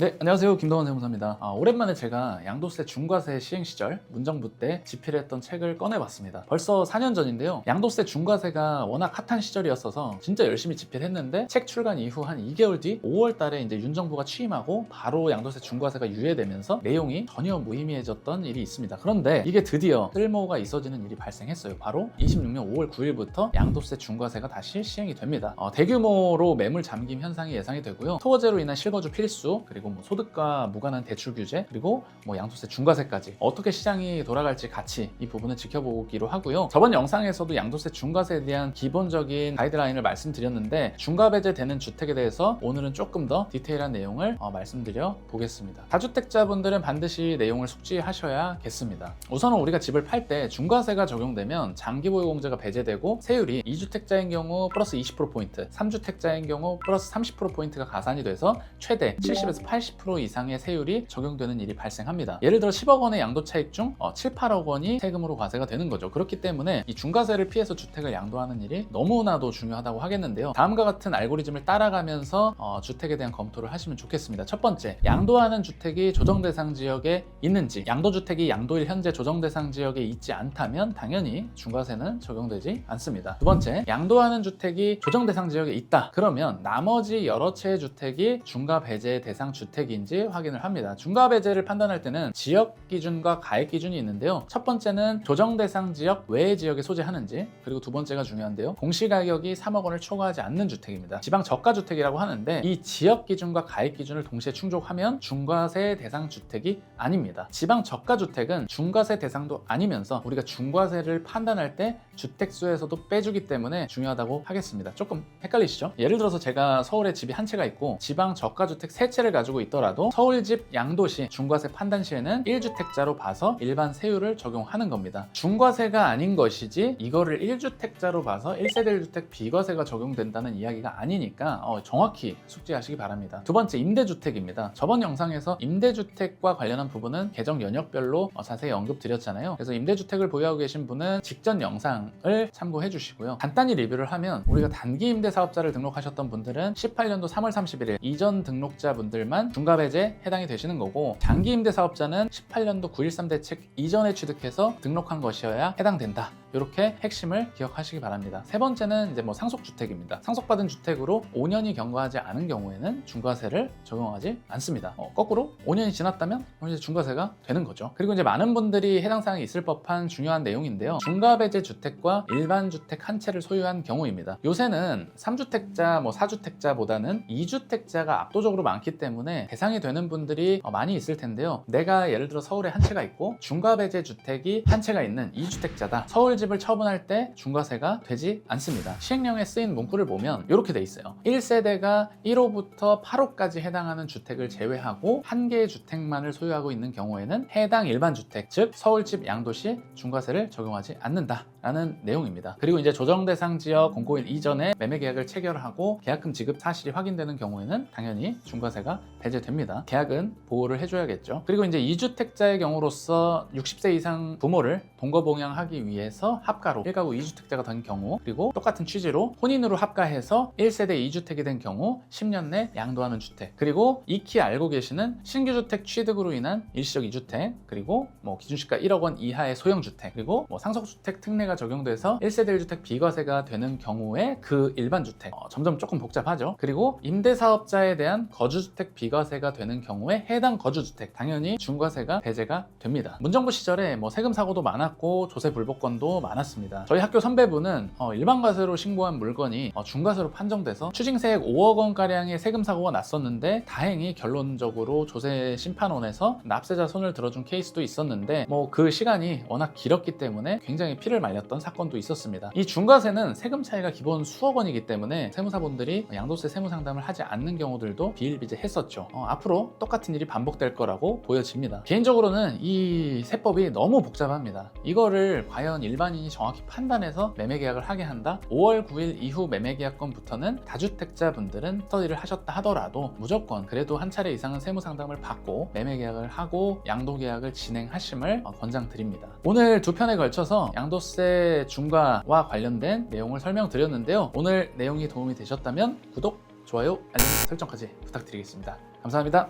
네, 안녕하세요. 김동원 세무사입니다. 오랜만에 제가 양도세 중과세 시행 시절 문정부 때 집필했던 책을 꺼내봤습니다. 벌써 4년 전인데요. 양도세 중과세가 워낙 핫한 시절이었어서 진짜 열심히 집필했는데 책 출간 이후 한 2개월 뒤 5월 달에 이제 윤 정부가 취임하고 바로 양도세 중과세가 유예되면서 내용이 전혀 무의미해졌던 일이 있습니다. 그런데 이게 드디어 쓸모가 있어지는 일이 발생했어요. 바로 26년 5월 9일부터 양도세 중과세가 다시 시행이 됩니다. 대규모로 매물 잠김 현상이 예상이 되고요. 토어제로 인한 실거주 필수, 그리고 소득과 무관한 대출 규제, 그리고 양도세 중과세까지 어떻게 시장이 돌아갈지 같이 이 부분을 지켜보기로 하고요. 저번 영상에서도 양도세 중과세에 대한 기본적인 가이드라인을 말씀드렸는데 중과 배제되는 주택에 대해서 오늘은 조금 더 디테일한 내용을 말씀드려 보겠습니다. 다주택자분들은 반드시 내용을 숙지하셔야겠습니다. 우선은 우리가 집을 팔 때 중과세가 적용되면 장기보유공제가 배제되고 세율이 2주택자인 경우 플러스 20%포인트, 3주택자인 경우 플러스 30%포인트가 가산이 돼서 최대 70에서 80% 이상의 세율이 적용되는 일이 발생합니다. 예를 들어 10억 원의 양도차익 중 7, 8억 원이 세금으로 과세가 되는 거죠. 그렇기 때문에 이 중과세를 피해서 주택을 양도하는 일이 너무나도 중요하다고 하겠는데요. 다음과 같은 알고리즘을 따라가면서 주택에 대한 검토를 하시면 좋겠습니다. 첫 번째, 양도하는 주택이 조정대상 지역에 있는지, 양도주택이 양도일 현재 조정대상 지역에 있지 않다면 당연히 중과세는 적용되지 않습니다. 두 번째, 양도하는 주택이 조정대상 지역에 있다. 그러면 나머지 여러 채의 주택이 중과 배제 대상 주택인지 확인을 합니다. 중과 배제를 판단할 때는 지역 기준과 가액 기준이 있는데요. 첫 번째는 조정 대상 지역 외의 지역에 소재하는지, 그리고 두 번째가 중요한데요. 공시가격이 3억 원을 초과하지 않는 주택입니다. 지방 저가 주택이라고 하는데 이 지역 기준과 가액 기준을 동시에 충족하면 중과세 대상 주택이 아닙니다. 지방 저가 주택은 중과세 대상도 아니면서 우리가 중과세를 판단할 때 주택수에서도 빼주기 때문에 중요하다고 하겠습니다. 조금 헷갈리시죠? 예를 들어서 제가 서울에 집이 한 채가 있고 지방 저가 주택 3채를 가지고 있더라도 서울집 양도시 중과세 판단 시에는 1주택자로 봐서 일반 세율을 적용하는 겁니다. 중과세가 아닌 것이지 이거를 1주택자로 봐서 1세대 1주택 비과세가 적용된다는 이야기가 아니니까 정확히 숙지하시기 바랍니다. 두 번째, 임대주택입니다. 저번 영상에서 임대주택과 관련한 부분은 계정 연역별로 자세히 언급드렸잖아요. 그래서 임대주택을 보유하고 계신 분은 직전 영상을 참고해 주시고요. 간단히 리뷰를 하면 우리가 단기 임대사업자를 등록하셨던 분들은 18년도 3월 31일 이전 등록자분들만 중과배제 해당이 되시는 거고, 장기 임대사업자는 18년도 9.13 대책 이전에 취득해서 등록한 것이어야 해당된다. 이렇게 핵심을 기억하시기 바랍니다. 세 번째는 이제 상속주택입니다. 상속받은 주택으로 5년이 경과하지 않은 경우에는 중과세를 적용하지 않습니다. 거꾸로 5년이 지났다면 이제 중과세가 되는 거죠. 그리고 이제 많은 분들이 해당 사항이 있을 법한 중요한 내용인데요. 중과배제 주택과 일반 주택 한 채를 소유한 경우입니다. 요새는 3주택자, 4주택자보다는 2주택자가 압도적으로 많기 때문에 대상이 되는 분들이 많이 있을 텐데요. 내가 예를 들어 서울에 한 채가 있고 중과배제 주택이 한 채가 있는 2주택자다. 서울집을 처분할 때 중과세가 되지 않습니다. 시행령에 쓰인 문구를 보면 이렇게 돼 있어요. 1세대가 1호부터 8호까지 해당하는 주택을 제외하고 한 개의 주택만을 소유하고 있는 경우에는 해당 일반 주택, 즉 서울집 양도시 중과세를 적용하지 않는다 라는 내용입니다. 그리고 이제 조정대상 지역 공고일 이전에 매매계약을 체결하고 계약금 지급 사실이 확인되는 경우에는 당연히 중과세가 배제됩니다. 계약은 보호를 해줘야겠죠. 그리고 이제 2주택자의 경우로서 60세 이상 부모를 동거봉양하기 위해서 합가로 1가구 2주택자가 된 경우, 그리고 똑같은 취지로 혼인으로 합가해서 1세대 2주택이 된 경우 10년 내 양도하는 주택, 그리고 익히 알고 계시는 신규주택 취득으로 인한 일시적 2주택, 그리고 기준시가 1억 원 이하의 소형주택, 그리고 상속주택 특례가 적용돼서 1세대 1주택 비과세가 되는 경우에 그 일반 주택, 점점 조금 복잡하죠. 그리고 임대사업자에 대한 거주주택 비과세가 되는 경우에 해당 거주주택 당연히 중과세가 배제가 됩니다. 문정부 시절에 세금 사고도 많았고 조세 불복권도 많았습니다. 저희 학교 선배분은 일반과세로 신고한 물건이 중과세로 판정돼서 추징세액 5억 원가량의 세금 사고가 났었는데 다행히 결론적으로 조세 심판원에서 납세자 손을 들어준 케이스도 있었는데 그 시간이 워낙 길었기 때문에 굉장히 피를 말렸던 사건도 있었습니다. 이 중과세는 세금 차이가 기본 수억 원이기 때문에 세무사분들이 양도세 세무 상담을 하지 않는 경우들도 비일비재했었죠. 앞으로 똑같은 일이 반복될 거라고 보여집니다. 개인적으로는 이 세법이 너무 복잡합니다. 이거를 과연 일반인이 정확히 판단해서 매매계약을 하게 한다? 5월 9일 이후 매매계약건부터는 다주택자분들은 스터디를 하셨다 하더라도 무조건 그래도 한 차례 이상은 세무상담을 받고 매매계약을 하고 양도계약을 진행하심을 권장드립니다. 오늘 두 편에 걸쳐서 양도세 중과와 관련된 내용을 설명드렸는데요. 오늘 내용이 도움이 되셨다면 구독, 좋아요, 알림 설정까지 부탁드리겠습니다. 감사합니다.